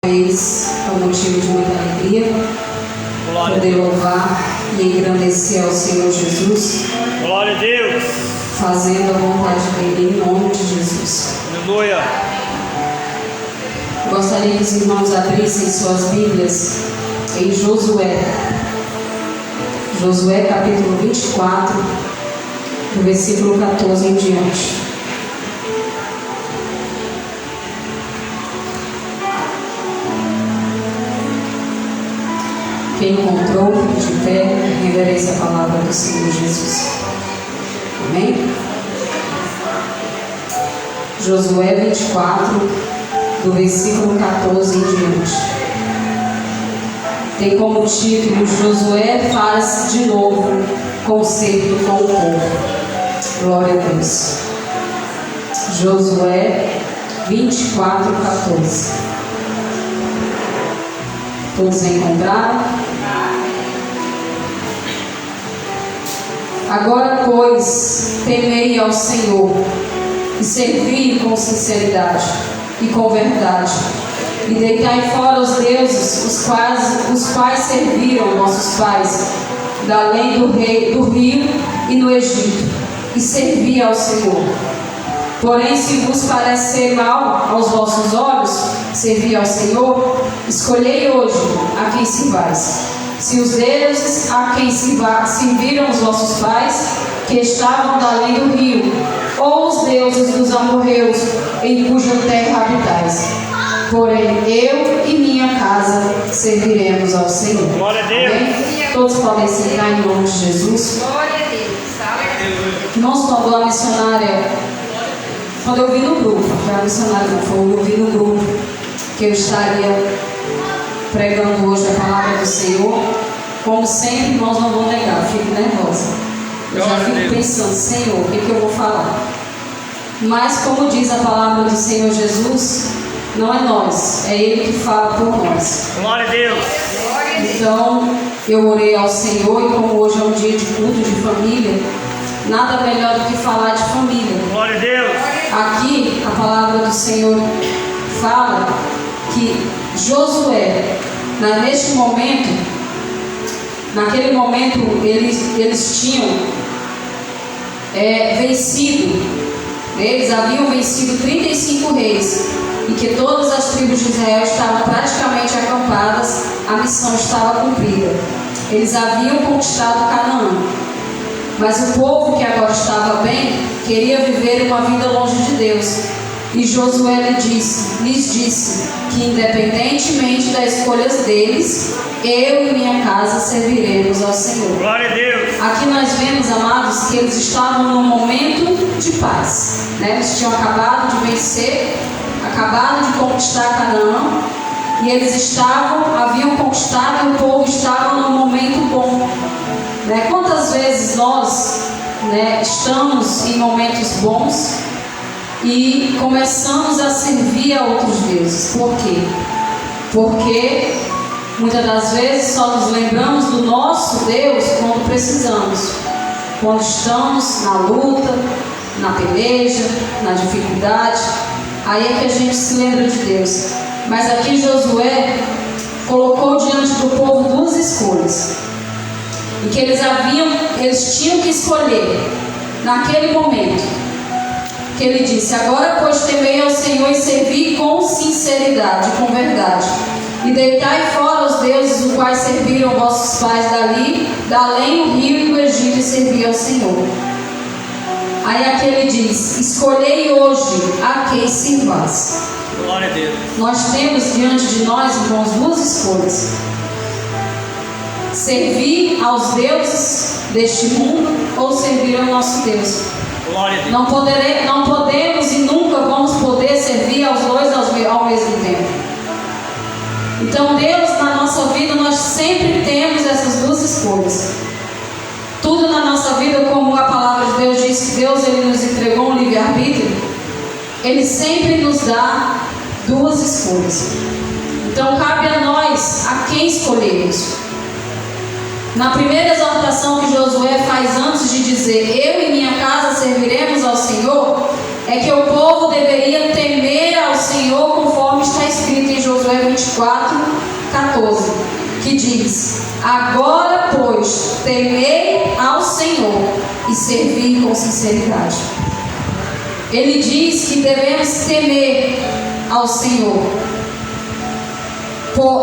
É um motivo de muita alegria poder louvar e engrandecer ao Senhor Jesus. Glória a Deus. Fazendo a vontade dele em nome de Jesus. Aleluia. Gostaria que os irmãos abrissem suas Bíblias em Josué. Josué capítulo 24, do versículo 14 em diante. Quem encontrou, fique de pé, reverência a palavra do Senhor Jesus. Amém? Josué 24, do versículo 14 em diante. Tem como título: Josué faz de novo concerto com o povo. Glória a Deus. Josué 24, 14. Todos encontraram? Agora, pois, temei ao Senhor e servi com sinceridade e com verdade, e deitai fora os deuses os quais serviram nossos pais, da além do rio e no Egito, e servi ao Senhor. Porém, se vos parecer mal aos vossos olhos servir ao Senhor, escolhei hoje a quem sirvais. Se os deuses a quem serviram os vossos pais, que estavam da além do rio, ou os deuses dos amorreus, em cuja terra habitais. Porém, eu e minha casa serviremos ao Senhor. Glória a Deus. Amém? Todos podem sentar em nome de Jesus. Glória a Deus. Irmãos, quando a missionária, quando eu vi no grupo, a missionária não foi, eu vi no grupo que eu estaria pregando hoje a palavra do Senhor. Como sempre, irmãos, não vou negar, eu fico nervosa. Eu já fico pensando: Senhor, o que eu vou falar? Mas, como diz a palavra do Senhor Jesus, não é nós, é Ele que fala por nós. Glória a Deus. Então, eu orei ao Senhor, e como hoje é um dia de culto de família, nada melhor do que falar de família. Glória a Deus. Aqui, a palavra do Senhor fala que Josué, neste momento, naquele momento, eles tinham vencido, eles haviam vencido 35 reis, e que todas as tribos de Israel estavam praticamente acampadas, a missão estava cumprida. Eles haviam conquistado Canaã, mas o povo que agora estava bem, queria viver uma vida longe de Deus. E Josué lhes disse que, independentemente das escolhas deles, eu e minha casa serviremos ao Senhor. Glória a Deus. Aqui nós vemos, amados, que eles estavam num momento de paz, né? Eles tinham acabado de vencer, acabado de conquistar Canaã, e eles haviam conquistado, e o povo estava num momento bom, né? Quantas vezes nós, né, estamos em momentos bons e começamos a servir a outros deuses? Por quê? Porque muitas das vezes só nos lembramos do nosso Deus quando precisamos, quando estamos na luta, na peleja, na dificuldade. Aí é que a gente se lembra de Deus. Mas aqui Josué colocou diante do povo duas escolhas, e que eles tinham que escolher naquele momento. Que ele disse: agora, pois, temei ao Senhor e servi com sinceridade, com verdade, e deitai fora os deuses os quais serviram vossos pais da além o rio e do Egito, e servi ao Senhor. Aí aqui ele diz: escolhei hoje a quem sirvais. Glória a Deus. Nós temos diante de nós, irmãos, duas escolhas: servir aos deuses deste mundo ou servir ao nosso Deus. Glória a Deus. Não podemos e nunca vamos poder servir aos dois ao mesmo tempo. Então, Deus, na nossa vida, nós sempre temos essas duas escolhas. Tudo na nossa vida, como a palavra de Deus diz que Deus ele nos entregou um livre-arbítrio, Ele sempre nos dá duas escolhas. Então, cabe a nós a quem escolhermos. Na primeira exortação que Josué faz antes de dizer: eu e minha casa serviremos ao Senhor, é que o povo deveria temer ao Senhor, conforme está escrito em Josué 24:14, que diz: agora, pois, temei ao Senhor e servi com sinceridade. Ele diz que devemos temer ao Senhor,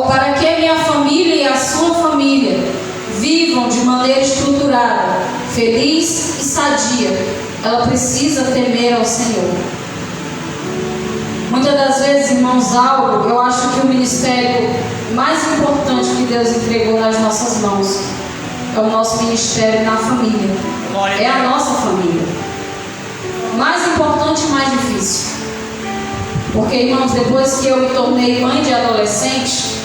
para que a minha família e a sua família vivam de maneira estruturada, feliz e sadia. Ela precisa temer ao Senhor. Muitas das vezes, irmãos, eu acho que o ministério mais importante que Deus entregou nas nossas mãos é o nosso ministério na família. É a nossa família. Mais importante e mais difícil. Porque, irmãos, depois que eu me tornei mãe de adolescente,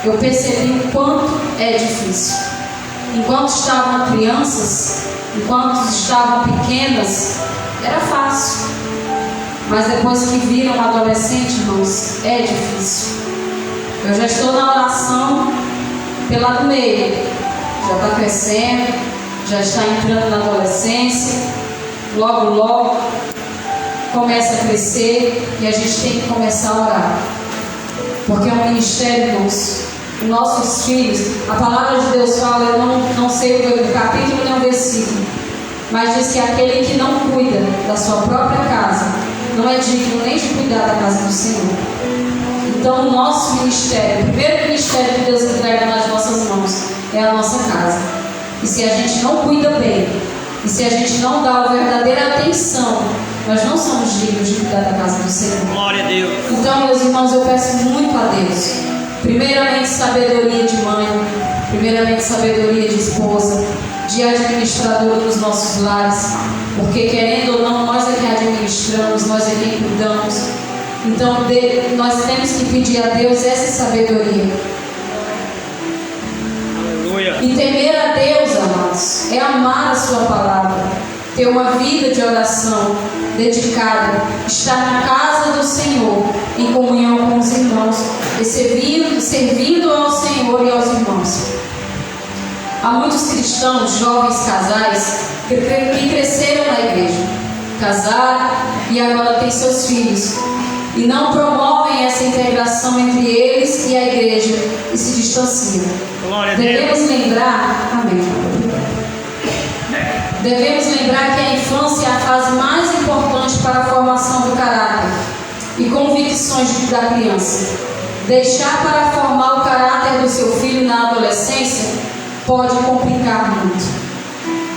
eu percebi o quanto é difícil. Enquanto estavam crianças, enquanto estavam pequenas, era fácil. Mas depois que viram adolescente, irmãos, é difícil. Eu já estou na oração pela do meio. Já está crescendo, já está entrando na adolescência. Logo começa a crescer e a gente tem que começar a orar. Porque é um ministério, irmãos. Nossos filhos, a palavra de Deus fala, eu não sei o capítulo nem o versículo, mas diz que aquele que não cuida da sua própria casa não é digno nem de cuidar da casa do Senhor. Então, o nosso ministério, o primeiro ministério que Deus entrega nas nossas mãos é a nossa casa. E se a gente não cuida bem, e se a gente não dá a verdadeira atenção, nós não somos dignos de cuidar da casa do Senhor. Glória a Deus. Então, meus irmãos, eu peço muito a Deus, primeiramente sabedoria de mãe, primeiramente sabedoria de esposa, de administradora dos nossos lares, porque querendo ou não, nós é que administramos, nós é quem cuidamos. Então nós temos que pedir a Deus essa sabedoria. Aleluia. E temer a Deus, amados, é amar a sua palavra, ter uma vida de oração dedicada, estar na casa do Senhor, em comunhão com os irmãos, e servindo ao Senhor e aos irmãos. Há muitos cristãos, jovens casais, que cresceram na igreja, casaram e agora têm seus filhos, e não promovem essa integração entre eles e a igreja, e se distanciam. Glória a Deus. Devemos lembrar, amém. Devemos lembrar que a infância é a fase mais importante para a formação do caráter e convicções da criança. Deixar para formar o caráter do seu filho na adolescência pode complicar muito.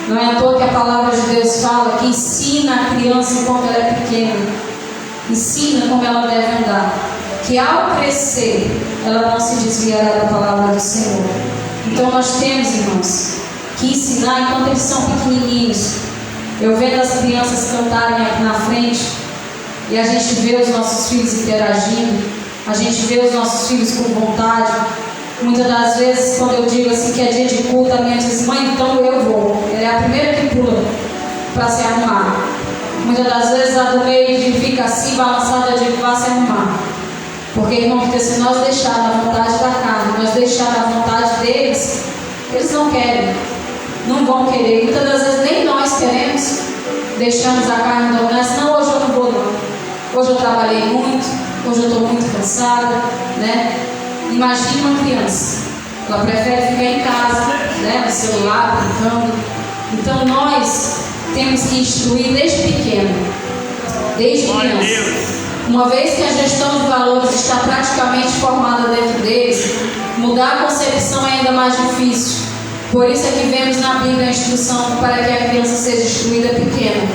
Não é à toa que a palavra de Deus fala que ensina a criança enquanto ela é pequena, ensina como ela deve andar, que ao crescer ela não se desviará da palavra do Senhor. Então nós temos, irmãos, que ensinar enquanto eles são pequenininhos. Eu vendo as crianças cantarem aqui na frente, e a gente vê os nossos filhos interagindo, a gente vê os nossos filhos com vontade. Muitas das vezes, quando eu digo assim que é dia de culto, a minha diz: mãe, então eu vou. Ela é a primeira que pula para se arrumar. Muitas das vezes a do meio fica assim, balançada, eu digo: vá se arrumar. Porque, irmão, porque se nós deixarmos a vontade da carne, nós deixarmos a vontade deles, eles não querem, não vão querer. Muitas das vezes nem nós queremos, deixamos a carne dominar. Não, hoje eu não vou não. Hoje eu trabalhei muito, hoje eu estou muito cansada, né? Imagine uma criança, ela prefere ficar em casa, né, no celular, brincando. Então nós temos que instruir desde pequeno, desde criança. Uma vez que a gestão de valores está praticamente formada dentro deles, mudar a concepção é ainda mais difícil. Por isso é que vemos na Bíblia a instrução para que a criança seja instruída pequena.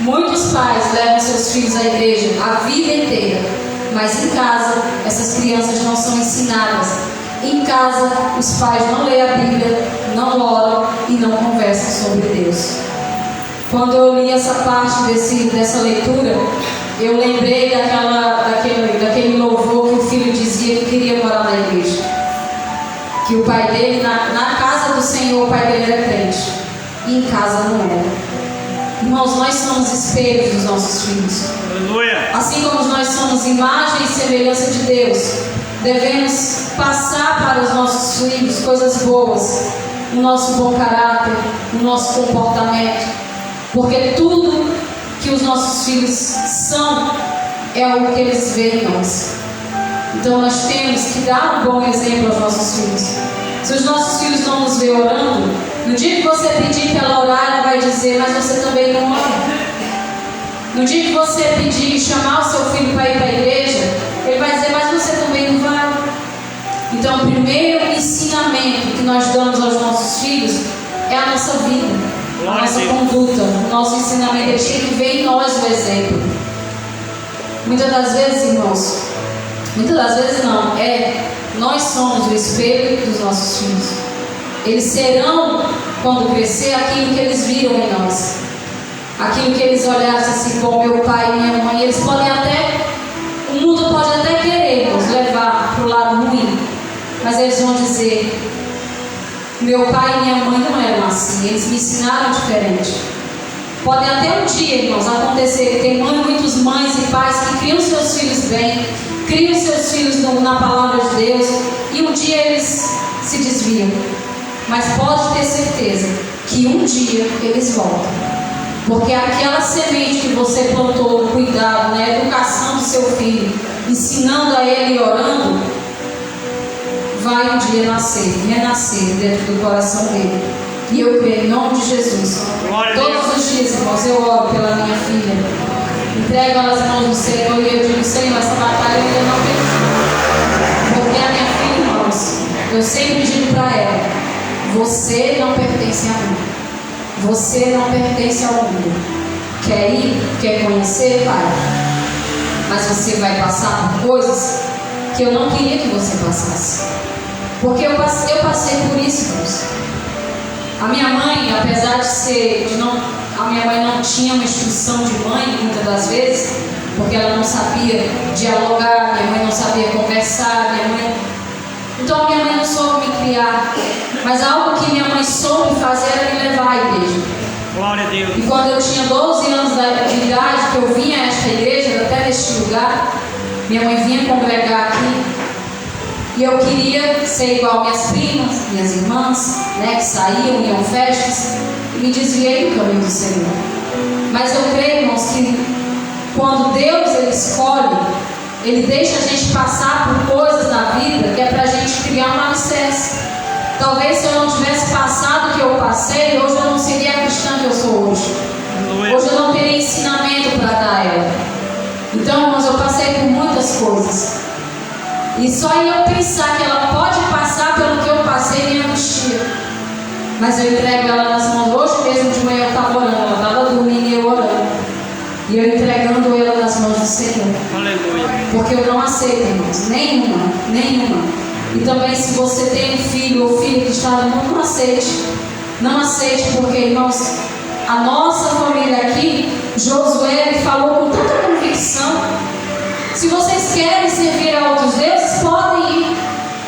Muitos pais levam seus filhos à igreja a vida inteira, mas em casa essas crianças não são ensinadas. Em casa os pais não leem a Bíblia, não oram e não conversam sobre Deus. Quando eu li essa parte dessa leitura, eu lembrei daquele louvor que o filho dizia que queria morar na igreja. Que o pai dele, na casa do Senhor, o pai dele era crente, e em casa não era. Irmãos, nós somos espelhos dos nossos filhos. Aleluia. Assim como nós somos imagem e semelhança de Deus, devemos passar para os nossos filhos coisas boas, o nosso bom caráter, o nosso comportamento, porque tudo que os nossos filhos são é o que eles veem em nós. Então nós temos que dar um bom exemplo aos nossos filhos. Se os nossos filhos não nos veem orando, no dia que você pedir para ela orar, ela vai dizer, mas você também não ora. No dia que você pedir e chamar o seu filho para ir para a igreja, ele vai dizer, mas você também não vai. Então, o primeiro ensinamento que nós damos aos nossos filhos é a nossa vida, a nossa conduta, o nosso ensinamento. Eles têm que ver em nós o exemplo. Muitas das vezes, irmãos, muitas das vezes não, nós somos o espelho dos nossos filhos. Eles serão, quando crescer, aquilo que eles viram em nós. Aquilo que eles olhassem assim, como meu pai e minha mãe, eles podem até, o mundo pode até querer nos levar para o lado ruim, mas eles vão dizer, meu pai e minha mãe não eram assim, eles me ensinaram diferente. Pode até um dia, irmãos, acontecer, tem muitas mães e pais que criam seus filhos bem, criam seus filhos na palavra de Deus, e um dia eles se desviam. Mas pode ter certeza que um dia eles voltam. Porque aquela semente que você plantou no cuidado, na educação do seu filho, ensinando a ele e orando, vai um dia nascer, renascer dentro do coração dele. E eu creio em nome de Jesus. Todos os dias, irmãos, eu oro pela minha filha. Entrego ela nas mãos do Senhor e eu digo, Senhor, essa batalha eu ainda não perdi. Porque a minha filha, irmãos, eu sempre digo para ela, você não pertence a mim. Você não pertence ao mundo. Quer ir? Quer conhecer? Vai. Mas você vai passar por coisas que eu não queria que você passasse. Porque eu passei por isso, irmãos. A minha mãe, apesar a minha mãe não tinha uma instrução de mãe, muitas das vezes, porque ela não sabia dialogar, minha mãe não sabia conversar, então a minha mãe não soube me criar. Mas algo que minha mãe soube fazer era me levar à igreja. Glória a Deus. E quando eu tinha 12 anos de idade, que eu vinha a esta igreja, até neste lugar, minha mãe vinha congregar aqui. E eu queria ser igual minhas primas, minhas irmãs, né, que saíam, iam festas, e me desviei do caminho do Senhor. Mas eu creio, irmãos, que quando Deus ele escolhe, Ele deixa a gente passar por coisas na vida que é para a gente criar um alicerce. Talvez se eu não tivesse passado o que eu passei, hoje eu não seria a cristã que eu sou hoje. Hoje eu não teria ensinamento para dar a ela. Então, irmãos, eu passei por muitas coisas. E só em eu pensar que ela pode passar pelo que eu passei, me angustia. Mas eu entrego ela nas mãos. Hoje mesmo de manhã eu estava orando, ela estava dormindo e eu orando. E eu entregando ela nas mãos do Senhor. Aleluia. Porque eu não aceito, irmãos, nenhuma. E também se você tem um filho ou filha que está no mundo, não aceite. Não aceite, porque, irmãos, a nossa família aqui, Josué, ele falou com tanta convicção. Se vocês querem servir a outros deuses, podem ir.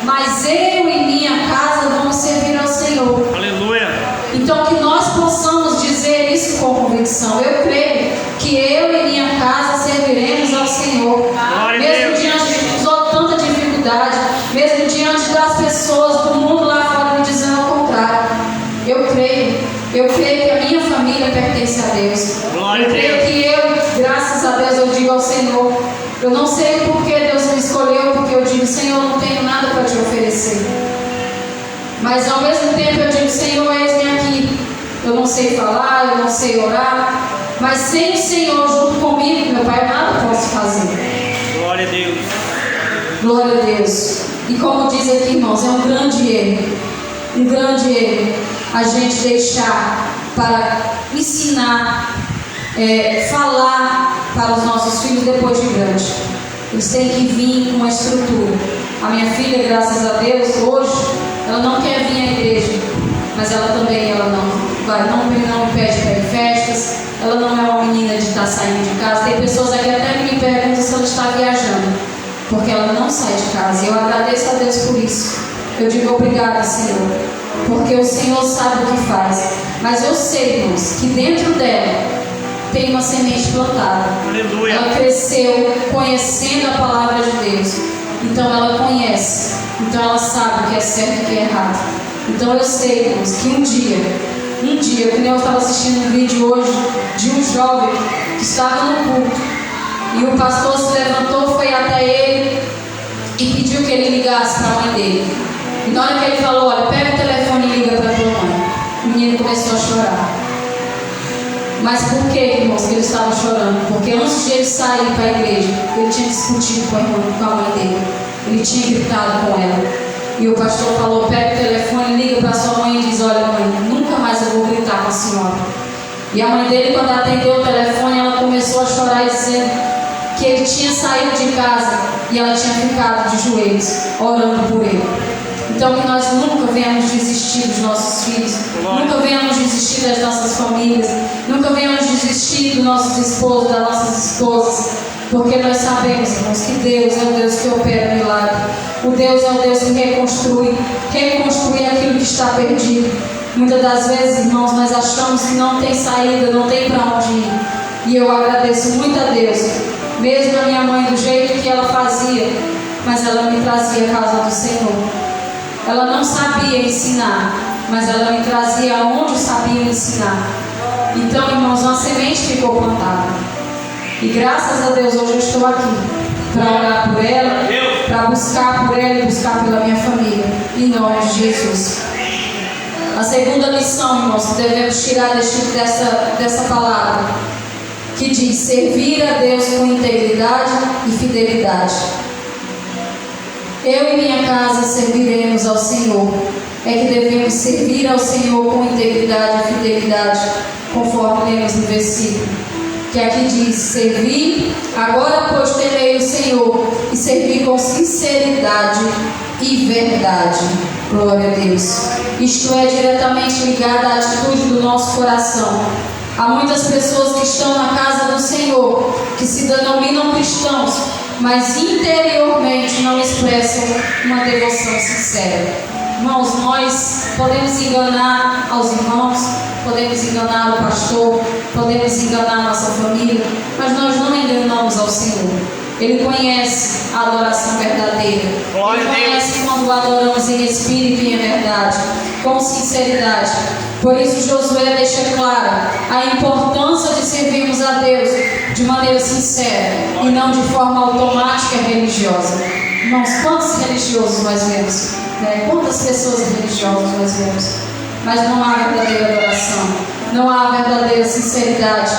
Mas eu e minha casa vamos servir ao Senhor. Aleluia. Então que nós possamos dizer isso com convicção. Eu creio que eu e minha casa serviremos ao Senhor. Mesmo diante de tanta dificuldade, mesmo diante das pessoas do mundo lá fora me dizendo ao contrário. Eu creio que a minha família pertence a Deus. Eu creio que eu, graças a Deus, eu digo ao Senhor, eu não sei por que Deus me escolheu, porque eu digo, Senhor, eu não tenho nada para te oferecer. Mas ao mesmo tempo eu digo, Senhor, eis-me aqui. Eu não sei falar, eu não sei orar, mas sem o Senhor junto comigo, meu Pai, eu nada posso fazer. Glória a Deus. Glória a Deus. E como diz aqui, irmãos, é um grande erro a gente deixar para ensinar, falar para os nossos filhos depois de grande. Eles têm que vir com uma estrutura. A minha filha, graças a Deus, hoje, ela não quer vir à igreja, mas ela não me pede para ir em festas, ela não é uma menina de estar saindo de casa. Tem pessoas aqui até que me perguntam se ela está viajando, porque ela não sai de casa. E eu agradeço a Deus por isso. Eu digo obrigada, Senhor, porque o Senhor sabe o que faz. Mas eu sei, irmãos, que dentro dela tem uma semente plantada. Aleluia. Ela cresceu conhecendo a palavra de Deus. Então ela conhece. Então ela sabe o que é certo e o que é errado. Então eu sei, irmãos, que um dia um dia, que eu estava assistindo um vídeo hoje de um jovem que estava no culto e o pastor se levantou, foi até ele e pediu que ele ligasse para a mãe dele. E na hora que ele falou, olha, pega o telefone e liga para a tua mãe, o menino começou a chorar. Mas por que, irmãos, que ele estava chorando? Porque antes de ele sair para a igreja, ele tinha discutido com a mãe dele, ele tinha gritado com ela. E o pastor falou, pega o telefone, liga para sua mãe e diz, olha mãe, nunca mais eu vou gritar com a senhora. E a mãe dele, quando atendeu o telefone, ela começou a chorar e dizendo que ele tinha saído de casa e ela tinha ficado de joelhos, orando por ele. Então que nós nunca venhamos desistir dos nossos filhos, nunca venhamos desistir das nossas famílias, nunca venhamos desistir dos nossos esposos, das nossas esposas, porque nós sabemos, irmãos, que Deus é o Deus que opera milagre. O Deus é o Deus que reconstrui aquilo que está perdido. Muitas das vezes, irmãos, nós achamos que não tem saída, não tem para onde ir. E eu agradeço muito a Deus, mesmo a minha mãe do jeito que ela fazia, mas ela me trazia a casa do Senhor. Ela não sabia ensinar, mas ela me trazia aonde sabia ensinar. Então, irmãos, uma semente ficou plantada. E graças a Deus hoje eu estou aqui para orar por ela, para buscar por ela e buscar pela minha família, em nome de Jesus. A segunda lição, irmãos, que devemos tirar dessa palavra, que diz servir a Deus com integridade e fidelidade. Eu e minha casa serviremos ao Senhor. É que devemos servir ao Senhor com integridade e fidelidade, conforme lemos no versículo. Que aqui diz, servir, agora pois temei o Senhor e servir com sinceridade e verdade. Glória a Deus. Isto é diretamente ligado à atitude do nosso coração. Há muitas pessoas que estão na casa do Senhor, que se denominam cristãos, mas interiormente não expressam uma devoção sincera. Irmãos, nós podemos enganar aos irmãos, podemos enganar o pastor, podemos enganar a nossa família, mas nós não enganamos ao Senhor. Ele conhece a adoração verdadeira. Ele conhece quando adoramos em espírito e em verdade, com sinceridade. Por isso Josué deixa clara a importância de servirmos a Deus de maneira sincera e não de forma automática e religiosa. Irmãos, quantos religiosos nós vemos? Quantas pessoas religiosas nós vemos? Mas não há verdadeira adoração, não há verdadeira sinceridade.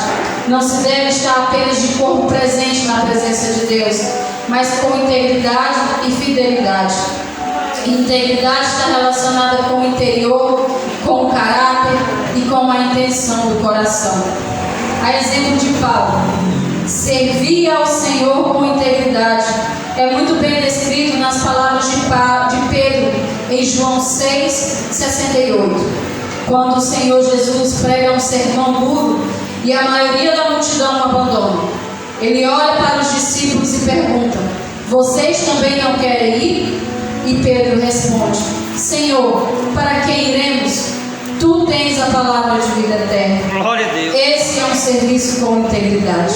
Não se deve estar apenas de corpo presente na presença de Deus, mas com integridade e fidelidade. Integridade está relacionada com o interior, com o caráter e com a intenção do coração. A exemplo de Paulo, servir ao Senhor com integridade é muito bem descrito nas palavras de Pedro em João 6,68, quando o Senhor Jesus prega um sermão duro e a maioria da multidão o abandona. Ele olha para os discípulos e pergunta: vocês também não querem ir? E Pedro responde: Senhor, para quem iremos? Tu tens a palavra de vida eterna. Glória a Deus. Esse é um serviço com integridade.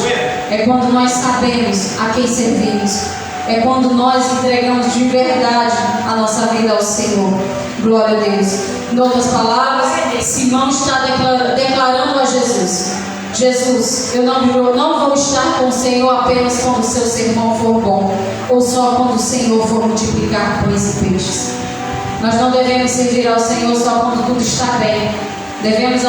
É quando nós sabemos a quem servimos. É quando nós entregamos de verdade a nossa vida ao Senhor. Glória a Deus. Em outras palavras, Simão está declarando a Jesus: Jesus, eu não vou estar com o Senhor apenas quando o seu sermão for bom, ou só quando o Senhor for multiplicar pães e peixes. Nós não devemos servir ao Senhor só quando tudo está bem. Devemos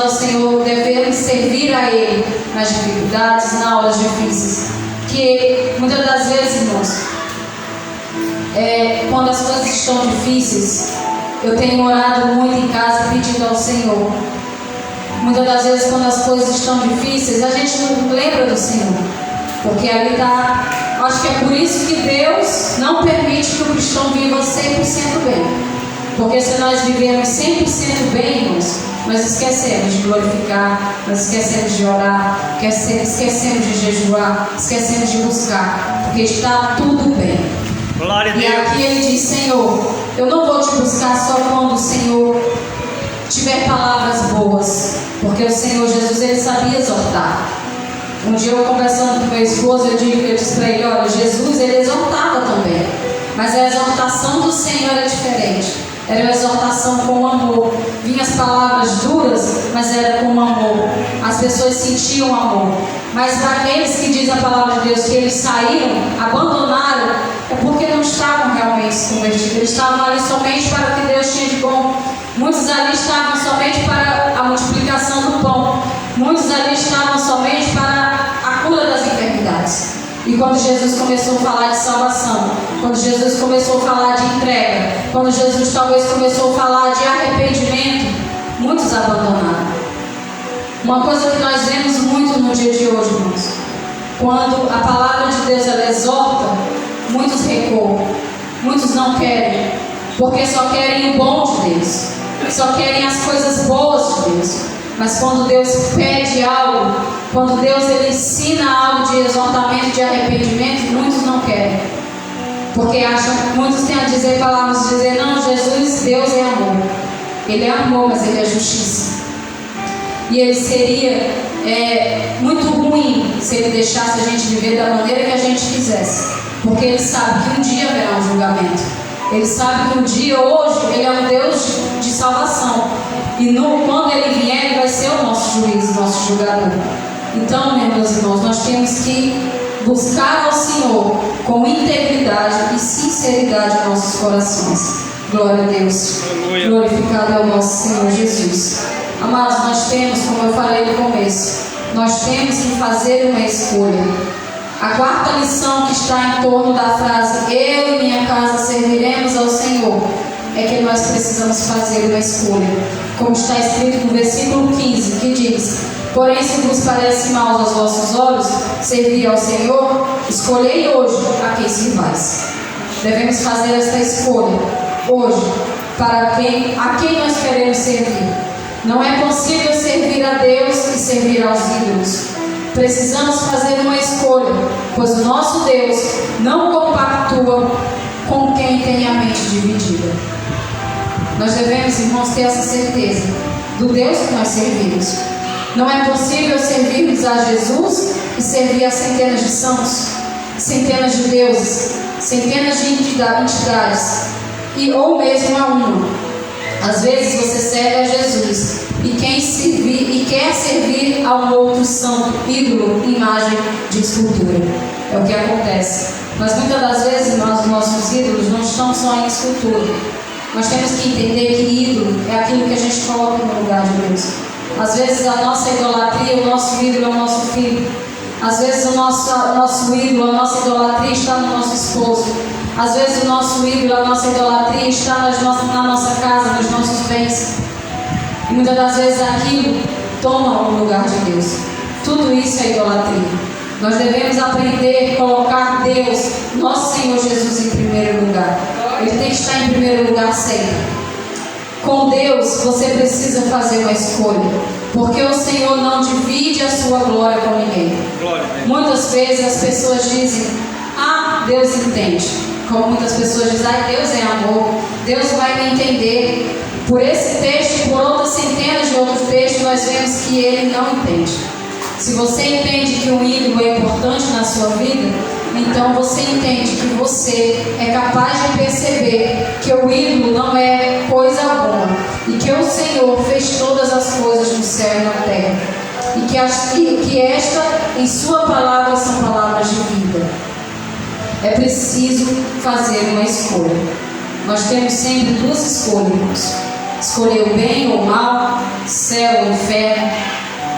servir a Ele nas dificuldades, nas horas difíceis. Que muitas das vezes, irmãos, quando as coisas estão difíceis, eu tenho orado muito em casa pedindo ao Senhor. Muitas das vezes, quando as coisas estão difíceis, a gente não lembra do Senhor, porque ali está. Acho que é por isso que Deus não permite que o cristão viva 100% bem. Porque se nós vivermos 100% bem, irmãos, nós esquecemos de glorificar, nós esquecemos de orar, esquecemos de jejuar, esquecemos de buscar, porque está tudo bem. Glória a Deus. E aqui ele diz: Senhor, eu não vou te buscar só quando o Senhor tiver palavras boas, porque o Senhor Jesus, ele sabia exortar. Um dia eu conversando com meu esposo, eu disse para ele: olha, Jesus, ele exortava também, mas a exortação do Senhor é diferente. Era uma exortação com amor. Vinham as palavras duras, mas era com amor. As pessoas sentiam amor. Mas para aqueles que dizem a palavra de Deus que eles saíram, abandonaram, é porque não estavam realmente convertidos. Eles estavam ali somente para o que Deus tinha de bom. Muitos ali estavam somente para a multiplicação do pão. Muitos ali estavam somente para a cura das enfermidades. E quando Jesus começou a falar de salvação, quando Jesus começou a falar de entrega, quando Jesus talvez começou a falar de arrependimento, muitos abandonaram. Uma coisa que nós vemos muito no dia de hoje, irmãos, quando a palavra de Deus ela exorta, muitos recuam, muitos não querem, porque só querem o bom de Deus, só querem as coisas boas de Deus. Mas quando Deus pede algo, quando Deus ele ensina algo de exortamento, de arrependimento, muitos não querem. Porque acham, muitos têm a dizer palavras, dizer, não, Jesus, Deus é amor. Ele é amor, mas Ele é justiça. E Ele seria muito ruim se Ele deixasse a gente viver da maneira que a gente quisesse. Porque Ele sabe que um dia haverá um julgamento. Ele sabe que um dia, hoje, Ele é um Deus de salvação. E quando Ele vier, Ele vai ser o nosso juiz, o nosso julgador. Então, meus irmãos, nós temos que buscar ao Senhor com integridade e sinceridade em nossos corações. Glória a Deus. Aleluia. Glorificado é o nosso Senhor Jesus. Amados, nós temos, como eu falei no começo, nós temos que fazer uma escolha. A quarta lição que está em torno da frase eu e minha casa serviremos ao Senhor é que nós precisamos fazer uma escolha, como está escrito no versículo 15, que diz: porém, se vos parece mal aos vossos olhos servir ao Senhor, escolhei hoje a quem servais. Devemos fazer esta escolha hoje, a quem nós queremos servir. Não é possível servir a Deus e servir aos ídolos. Precisamos fazer uma escolha, pois o nosso Deus não compactua com quem tem a mente dividida. Nós devemos, irmãos, ter essa certeza do Deus que nós servimos. Não é possível servirmos a Jesus e servir a centenas de santos, centenas de deuses, centenas de entidades, ou mesmo a uma. Às vezes você serve a Jesus e quer servir a um outro santo, ídolo, imagem de escultura. É o que acontece. Mas muitas das vezes os nossos ídolos não estão só em escultura. Nós temos que entender que ídolo é aquilo que a gente coloca no lugar de Deus. Às vezes a nossa idolatria, o nosso ídolo é o nosso filho. Às vezes o nosso ídolo, a nossa idolatria está no nosso esposo. Às vezes o nosso ídolo, a nossa idolatria está na nossa casa, nos nossos bens. E muitas das vezes aquilo toma o lugar de Deus. Tudo isso é idolatria. Nós devemos aprender a colocar Deus, nosso Senhor Jesus, em primeiro lugar. Ele tem que estar em primeiro lugar sempre. Com Deus, você precisa fazer uma escolha, porque o Senhor não divide a sua glória com ninguém. Muitas vezes as pessoas dizem: Deus entende. Como muitas pessoas dizem: Deus é amor, Deus vai me entender. Por esse texto e por outras centenas de outros textos, nós vemos que Ele não entende. Se você entende que um ídolo é importante na sua vida, então você entende que você é capaz de perceber que o ídolo não é coisa alguma e que o Senhor fez todas as coisas no céu e na terra e que esta em sua palavra são palavras de vida. É preciso fazer uma escolha. Nós temos sempre duas escolhas: escolher o bem ou o mal, céu ou inferno,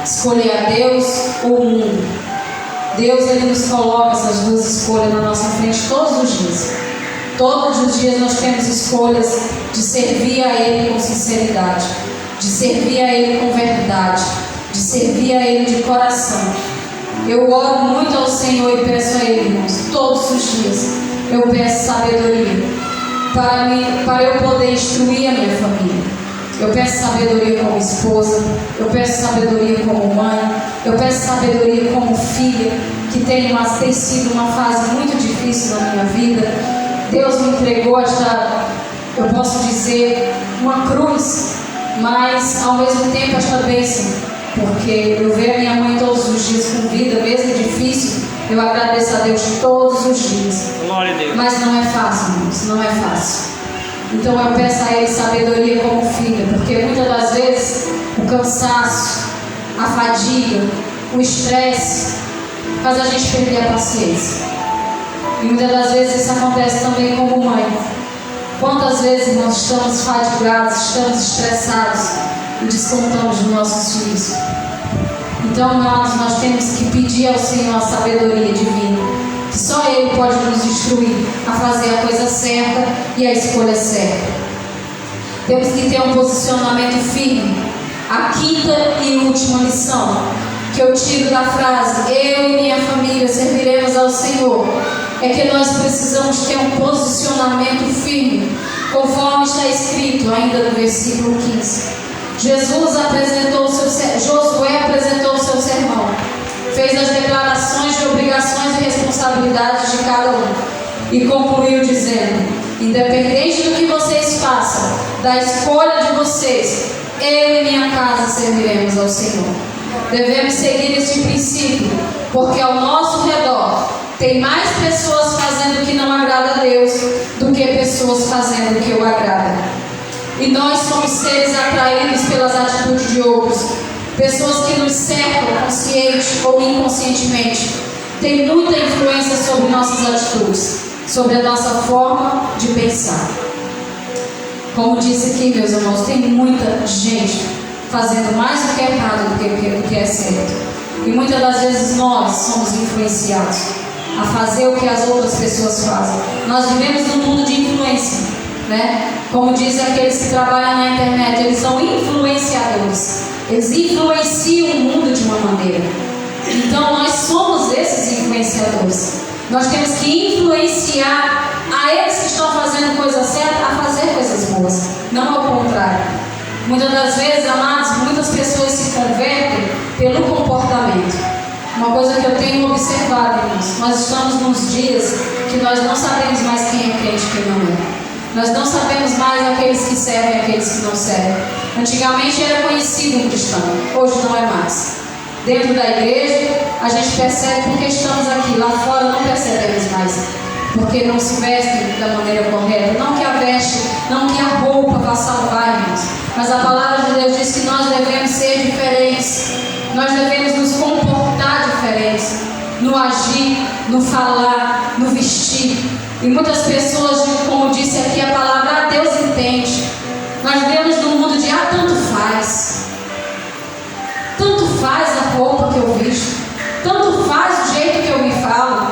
escolher a Deus ou o mundo. Deus, Ele nos coloca essas duas escolhas na nossa frente todos os dias. Todos os dias nós temos escolhas de servir a Ele com sinceridade, de servir a Ele com verdade, de servir a Ele de coração. Eu oro muito ao Senhor e peço a Ele, irmãos, todos os dias. Eu peço sabedoria para eu poder instruir a minha família. Eu peço sabedoria como esposa, eu peço sabedoria como mãe, eu peço sabedoria como filha, que tem sido uma fase muito difícil na minha vida. Deus me entregou esta, eu posso dizer, uma cruz, mas ao mesmo tempo esta bênção, porque eu vejo a minha mãe todos os dias com vida, mesmo difícil, eu agradeço a Deus todos os dias. Glória a Deus. Mas não é fácil, irmãos, não é fácil. Então eu peço a Ele sabedoria como filha, porque muitas das vezes o cansaço, a fadiga, o estresse faz a gente perder a paciência. E muitas das vezes isso acontece também como mãe. Quantas vezes nós estamos fadigados, estamos estressados e descontamos dos nossos filhos? Então nós temos que pedir ao Senhor a sabedoria divina, que só Ele pode nos instruir a fazer a coisa certa e a escolha certa. Temos que ter um posicionamento firme. A quinta e última lição que eu tiro da frase "eu e minha família serviremos ao Senhor" é que nós precisamos ter um posicionamento firme, conforme está escrito ainda no versículo 15. Josué apresentou o seu sermão, fez as declarações de obrigações e responsabilidades de cada um e concluiu dizendo: independente do que vocês façam, da escolha de vocês, eu e minha casa serviremos ao Senhor. Devemos seguir este princípio, porque ao nosso redor tem mais pessoas fazendo o que não agrada a Deus do que pessoas fazendo o que o agrada. E nós somos seres atraídos pelas atitudes de outros. Pessoas que nos cercam, consciente ou inconscientemente, têm muita influência sobre nossas atitudes, sobre a nossa forma de pensar. Como disse aqui, meus irmãos, tem muita gente fazendo mais o que é errado do que é certo. E muitas das vezes nós somos influenciados a fazer o que as outras pessoas fazem. Nós vivemos num mundo de influência, né? Como dizem aqueles que trabalham na internet, eles são influenciadores. Eles influenciam o mundo de uma maneira. Então nós somos esses influenciadores. Nós temos que influenciar a eles que estão fazendo coisa certa a fazer coisas boas, não ao contrário. Muitas das vezes, amados, muitas pessoas se convertem pelo comportamento. Uma coisa que eu tenho observado, irmãos, nós estamos nos dias que nós não sabemos mais quem é crente e quem não é. Nós não sabemos mais aqueles que servem e aqueles que não servem. Antigamente era conhecido um cristão, hoje não é mais. Dentro da igreja, a gente percebe porque estamos aqui, lá fora não percebemos mais. Porque não se vestem da maneira correta. Não que a veste, não que a roupa vá salvar, irmãos. Mas a palavra de Deus diz que nós devemos ser diferentes. Nós devemos nos comportar diferentes. No agir, no falar, no vestir. E muitas pessoas, como disse aqui a palavra, Deus entende. Nós vivemos num mundo de tanto faz. Tanto faz a roupa que eu visto. Tanto faz o jeito que eu me falo.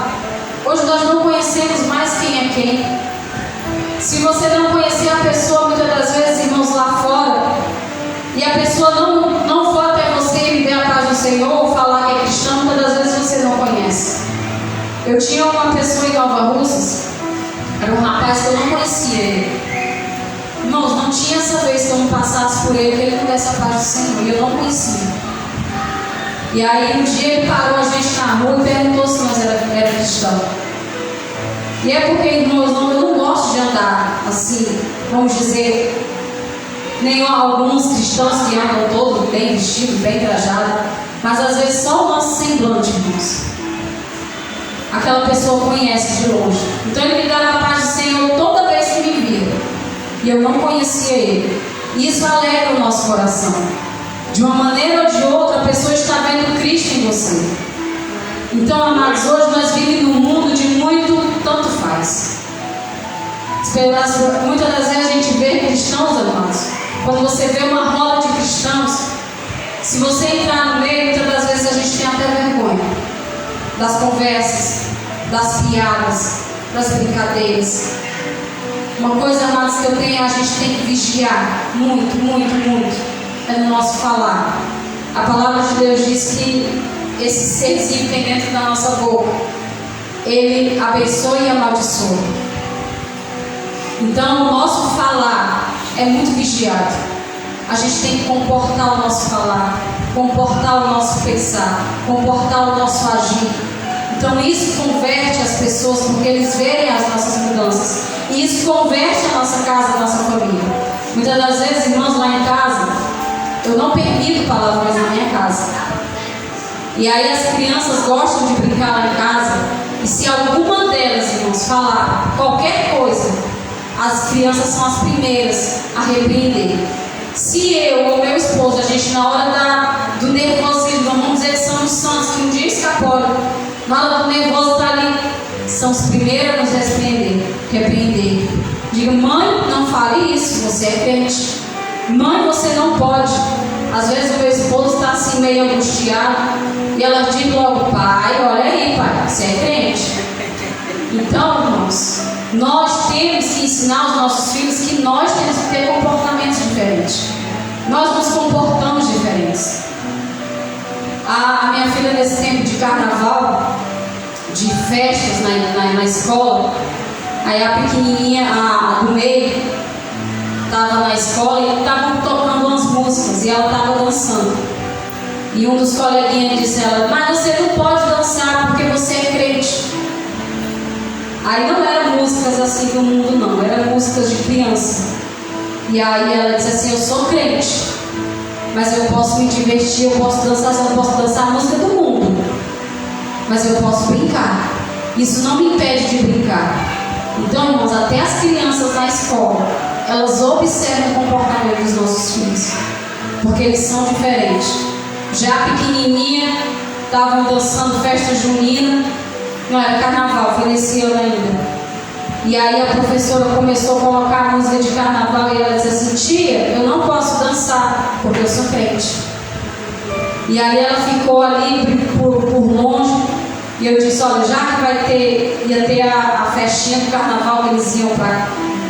Hoje nós não conhecemos mais quem é quem. Se você não conhecer a pessoa, muitas das vezes, irmãos, lá fora, e a pessoa não for até você e me der a paz do Senhor, ou falar que é cristão, muitas das vezes você não conhece. Eu tinha uma pessoa em Nova Russas, era um rapaz que eu não conhecia ele. Irmãos, não tinha essa vez que eu não passasse por ele, que ele não desse a paz do Senhor, e eu não conhecia. E aí um dia ele parou a gente na rua e perguntou se nós era cristão. E é porque, irmãos, eu não gosto de andar assim, vamos dizer, nem alguns cristãos que andam todos bem vestidos, bem trajados, mas às vezes só o nosso semblante, irmãos. Aquela pessoa conhece de longe. Então ele me dava a paz do Senhor toda vez que me via. E eu não conhecia ele. E isso alegra o nosso coração. De uma maneira ou de outra, a pessoa está vendo Cristo em você. Então, amados, hoje nós vivemos num mundo de muito tanto faz. Muitas das vezes a gente vê cristãos, amados. Quando você vê uma roda de cristãos, se você entrar no meio, muitas das vezes a gente tem até vergonha das conversas, das piadas, das brincadeiras. Uma coisa, amados, que a gente tem que vigiar muito, muito, muito. É no nosso falar. A palavra de Deus diz que esse serzinho que tem dentro da nossa boca, ele abençoa e amaldiçoa. Então o nosso falar é muito vigiado. A gente tem que comportar o nosso falar, comportar o nosso pensar, comportar o nosso agir. Então isso converte as pessoas, porque eles verem as nossas mudanças. E isso converte a nossa casa, a nossa família. Muitas das vezes, irmãos, lá em casa, eu não permito palavrões na minha casa. E aí as crianças gostam de brincar lá em casa. E se alguma delas, irmãos, falar qualquer coisa, as crianças são as primeiras a repreender. Se eu ou meu esposo, a gente na hora do nervosismo, vamos dizer que são os santos que um dia escaparam, na hora do nervoso está ali, são os primeiros a nos repreender. Diga, mãe, não fale isso, você é crente. Mãe, você não pode. Às vezes o meu esposo está assim meio angustiado e ela diz logo, pai, olha aí, pai, você é crente. Então, irmãos, nós temos que ensinar os nossos filhos que nós temos que ter comportamentos diferentes. Nós nos comportamos diferentes. A minha filha, nesse tempo de carnaval, de festas na escola, aí a pequenininha, a do meio, estava na escola e estavam tocando umas músicas e ela estava dançando. E um dos coleguinhas disse a ela, mas você não pode dançar porque você é crente. Aí não eram músicas assim do mundo não, eram músicas de criança. E aí ela disse assim, eu sou crente, mas eu posso me divertir, eu posso dançar, só não posso dançar a música do mundo, mas eu posso brincar. Isso não me impede de brincar. Então, irmãos, até as crianças na escola, elas observam o comportamento dos nossos filhos, porque eles são diferentes. Já a pequenininha, estavam dançando festa junina, não era carnaval, foi nesse ano ainda. E aí a professora começou a colocar a música de carnaval e ela disse assim, tia, eu não posso dançar, porque eu sou crente. E aí ela ficou ali por longe, e eu disse, olha, já que ia ter a festinha do carnaval, que eles iam para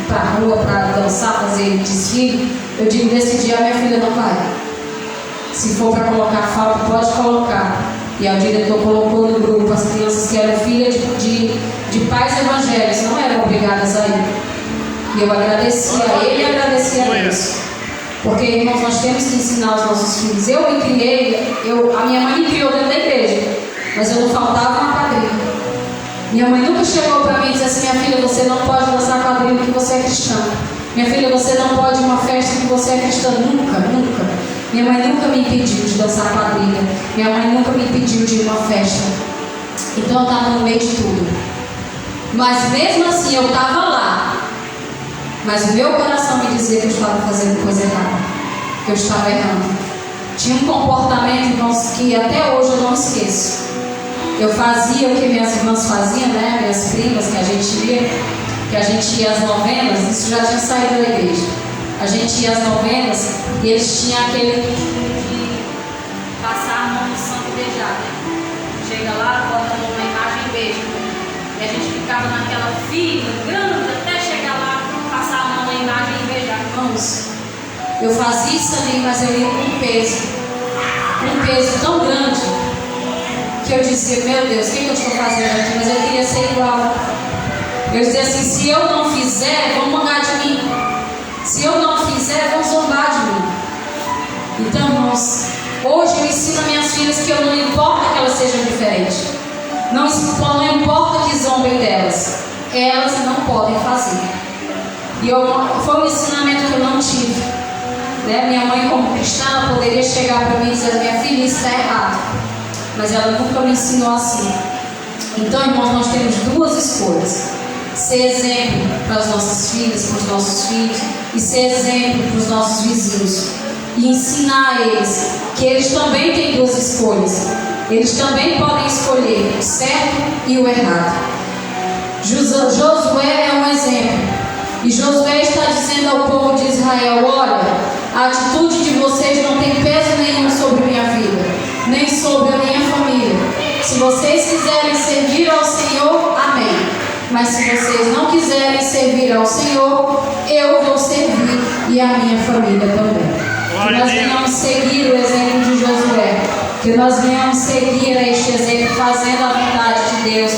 a rua para dançar, fazer desfile, eu digo, nesse dia a minha filha não vai. Se for para colocar falta, pode colocar. E o diretor colocou no grupo as crianças que eram filhas de pais evangélicos, não eram obrigadas a ir. E eu agradeci a ele e agradeci a Deus. Porque, irmãos, nós temos que ensinar os nossos filhos. Eu me criei, a minha mãe me criou dentro da igreja, mas eu não faltava uma quadrilha. Minha mãe nunca chegou para mim e disse assim, minha filha, você não pode dançar quadrilha porque você é cristã. Minha filha, você não pode ir uma festa que você é cristã. Nunca, nunca. Minha mãe nunca me impediu de dançar quadrilha. Minha mãe nunca me impediu de ir a uma festa. Então eu estava no meio de tudo. Mas mesmo assim eu estava lá. Mas o meu coração me dizia que eu estava fazendo coisa errada, que eu estava errando. Tinha um comportamento, irmãos, que até hoje eu não esqueço. Eu fazia o que minhas irmãs faziam, né? Minhas primas, que a gente ia às novenas, isso já tinha saído da igreja. A gente ia às novenas e eles tinham aquele de passar a mão no santo e beijar, né? Chega lá, bota a mão na imagem e beija. E a gente ficava naquela fila grande até chegar lá, passar a mão na imagem e beijar. Irmãos, eu fazia isso ali, mas eu ia com um peso tão grande, que eu dizia, meu Deus, o que eu estou fazendo aqui? Mas eu queria ser igual. Eu dizia assim, se eu não fizer, vão mangar de mim. Se eu não fizer, vão zombar de mim. Então, irmãos, hoje eu ensino a minhas filhas que eu não importa que elas sejam diferentes. Não importa que zombem delas. Elas não podem fazer. E foi um ensinamento que eu não tive. Né? Minha mãe, como cristã, poderia chegar para mim e dizer, minha filha, isso está errado. Mas ela nunca me ensinou assim. Então, irmãos, nós temos duas escolhas. Ser exemplo para as nossas filhas, para os nossos filhos, e ser exemplo para os nossos vizinhos. E ensinar a eles que eles também têm duas escolhas. Eles também podem escolher o certo e o errado. Josué é um exemplo. E Josué está dizendo ao povo de Israel, olha, a atitude de vocês não tem peso nenhum sobre minha vida, nem sobre a minha família. Se vocês quiserem servir ao Senhor, amém. Mas se vocês não quiserem servir ao Senhor, eu vou servir e a minha família também. Que nós venhamos seguir o exemplo de Josué. Que nós venhamos seguir este exemplo, fazendo a vontade de Deus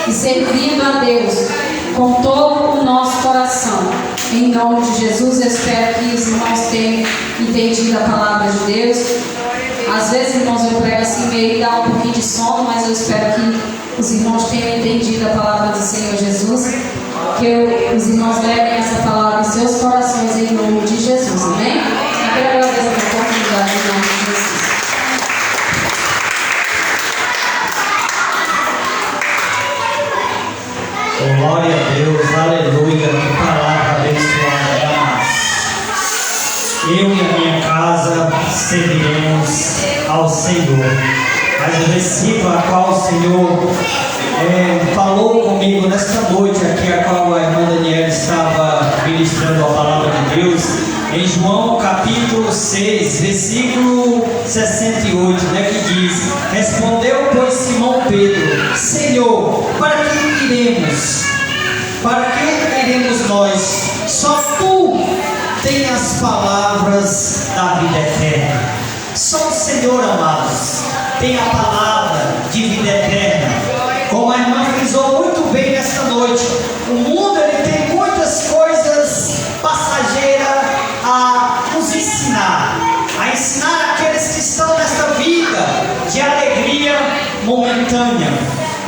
e servindo a Deus com todo o nosso coração. Em nome de Jesus, eu espero que os irmãos tenham entendido a palavra de Deus. Às vezes, irmãos, eu prego assim meio e dá um pouquinho de sono, mas eu espero que os irmãos tenham entendido a palavra do Senhor Jesus, que os irmãos levem essa palavra em seus corações em nome de Jesus, amém? Eu quero agradecer a oportunidade em nome de Jesus. Glória a Deus, aleluia, que palavra eu e a minha casa serviremos ao Senhor. Mas o versículo a qual o Senhor falou comigo nesta noite aqui, a qual a irmã Daniela estava ministrando a palavra de Deus, em João capítulo 6, versículo 68, que diz: respondeu, pois, Simão Pedro: Senhor, para que iremos? Para que iremos nós? Só tu tens as palavras da vida eterna. Só o Senhor, amados, tem a palavra de vida eterna. Como a irmã frisou muito bem nesta noite, o mundo ele tem muitas coisas passageiras a nos ensinar, aqueles que estão nesta vida de alegria momentânea.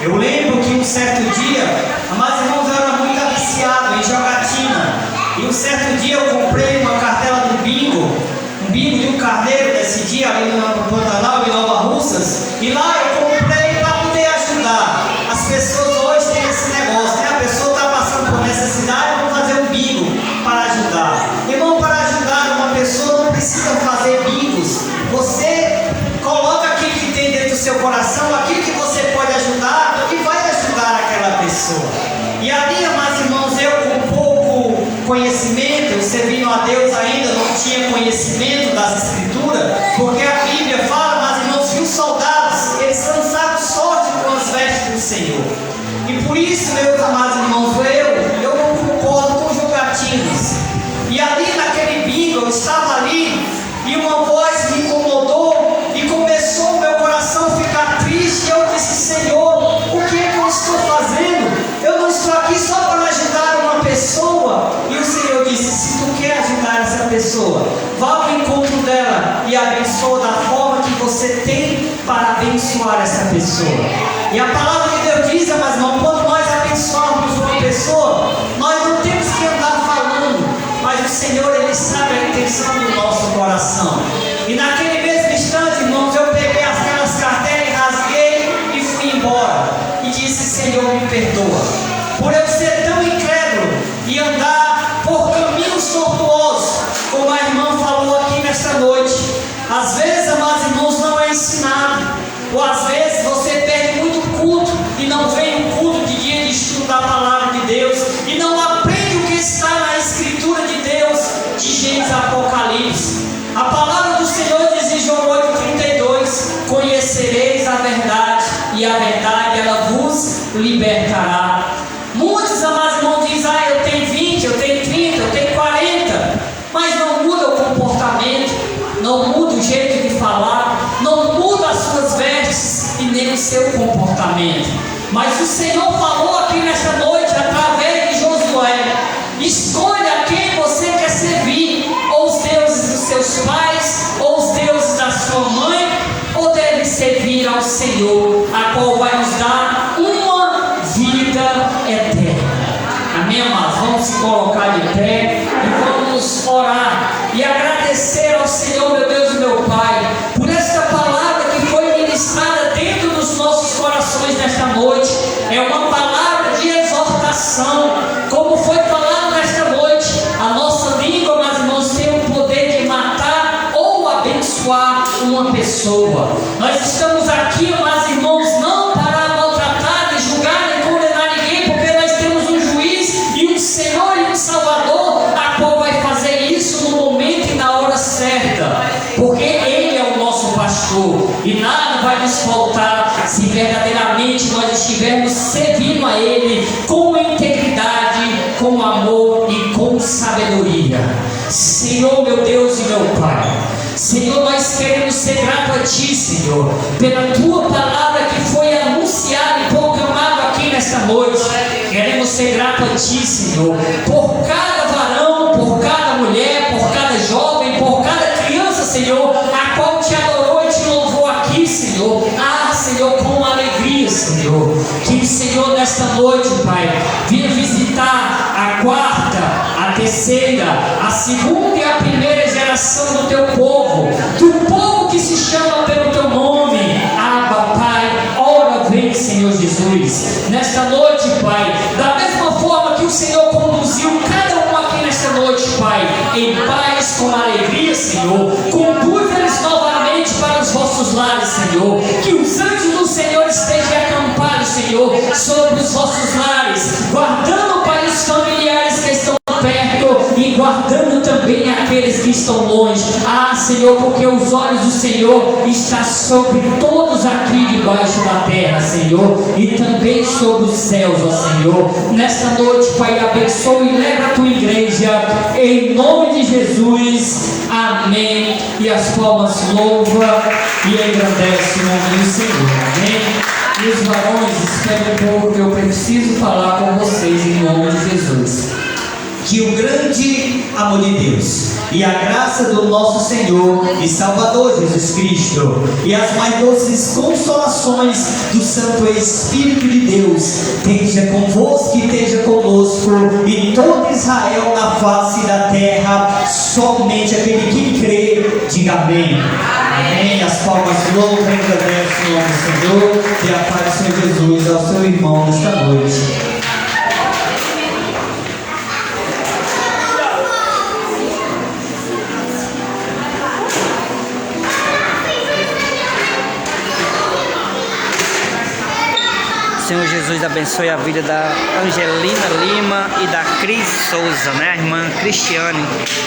Eu lembro que um certo dia, amados irmãos, eu era muito viciado em jogatina, e um certo dia eu comprei uma cartela do bingo de um carneiro nesse dia ali no Pantanal, em Nova Russas, e lá eu comprei para poder ajudar. As pessoas hoje têm esse negócio, A pessoa está passando por necessidade, vamos fazer um bingo para ajudar. Irmão, para ajudar uma pessoa não precisa fazer bingos. Você coloca aquilo que tem dentro do seu coração, aquilo que você pode ajudar, e vai ajudar aquela pessoa. E ali, amados irmãos, eu com pouco conhecimento, eu servindo a Deus ainda, não tinha conhecimento das Escrituras, porque a Bíblia fala, mas irmãos, que os soldados, eles lançaram sorte com as vestes do Senhor. E por isso, meus amados irmãos, eu não concordo com jogatinas. E ali naquele bingo, eu estava ali, e uma voz me incomodou, e começou o meu coração a ficar triste, e eu disse: Senhor, o que é que eu estou fazendo? Eu não estou aqui só para ajudar uma pessoa. E o Senhor disse: se tu quer ajudar essa pessoa, vá ao encontro dela e abençoa da forma que você tem para abençoar essa pessoa. E a palavra de Deus diz, mas não, quando nós abençoarmos uma pessoa, nós não temos que andar falando, mas o Senhor, Ele sabe a intenção do nosso coração. E naquele mesmo instante, irmãos, eu peguei aquelas cartelas e rasguei e fui embora. E disse: Senhor, me perdoa, por eu ser tão incrédulo e andar por caminhos tortuosos, como a irmã falou aqui nesta noite. Às vezes, amados irmãos, não é ensinado, ou às vezes você perde muito culto e não vem o culto de dia de estudo da palavra de Deus, e não aprende o que está na Escritura de Deus, de Gênesis a Apocalipse. A palavra do Senhor diz em João 8,32: conhecereis a verdade, e a verdade ela vos libertará. Muitos, amados irmãos, dizem: eu tenho 20, eu tenho 30, eu tenho 40, mas não muda o comportamento, não muda o jeito de falar, não muda as suas vestes e nem o seu comportamento. Mas o Senhor falou aqui nesta noite, através de Josué: escolha a quem você quer servir, ou os deuses dos seus pais, ou os deuses da sua mãe, ou deve servir ao Senhor, a qual vai nos dar uma vida eterna. Amém, amados? Vamos se colocar de pé e vamos orar e agradecer ao Senhor, meu Deus e meu Pai, por esta palavra que foi ministrada dentro dos nossos corações nesta noite. É uma palavra de exortação, como foi falado nesta noite. A nossa língua, meus irmãos, tem o poder de matar ou abençoar uma pessoa. Nós estamos aqui, meus irmãos, não para maltratar, e julgar e condenar ninguém, porque nós temos um juiz e um Senhor e um Salvador, a qual vai fazer isso no momento e na hora certa, porque Ele é o nosso pastor e nada vai nos faltar se verdadeiramente nós estivermos servindo a Ele com integridade, com amor e com sabedoria. Senhor, meu Deus e meu Pai, Senhor, nós queremos ser gratos a Ti, Senhor, pela Tua palavra que foi anunciada e proclamada aqui nesta noite. Queremos ser gratos a Ti, Senhor, por cada varão, por cada mulher, por cada jovem, por cada criança, Senhor, a qual Te adorou e Te louvou aqui, Senhor. Senhor, com alegria, Senhor, que o Senhor nesta noite, Pai, venha visitar a quarta, a terceira, a segunda e a primeira geração do Teu povo, do povo que se chama pelo Teu nome. Abba, Pai, ora vem, Senhor Jesus, nesta noite, Pai, da mesma forma que o Senhor conduziu cada um aqui nesta noite, Pai, em paz, com alegria, Senhor. Conduz eles novamente para os vossos lares, Senhor. Que os anjos do Senhor estejam acampados, Senhor, sobre os vossos lares, guardando, Pai, os familiares que estão perto e guardando também aqueles que estão longe. Ah, Senhor, porque os olhos do Senhor estão sobre todos aqui debaixo da terra, Senhor, e também sobre os céus, ó Senhor. Nesta noite, Pai, abençoe e leva a tua igreja, em nome de Jesus. Amém. E as palmas louva e engrandece o nome do Senhor. Amém. E os varões, esperem um pouco, que eu preciso falar com vocês em nome de Jesus. Que o grande amor de Deus e a graça do nosso Senhor e Salvador Jesus Cristo e as mais doces consolações do Santo Espírito de Deus esteja convosco e esteja conosco e todo Israel na face da terra. Somente aquele que crê, diga amém. Amém. As palmas louvam e agradecem o nome do Senhor e a paz do Senhor Jesus ao seu irmão nesta noite. Senhor Jesus, abençoe a vida da Angelina Lima e da Cris Souza, né? A irmã Cristiane.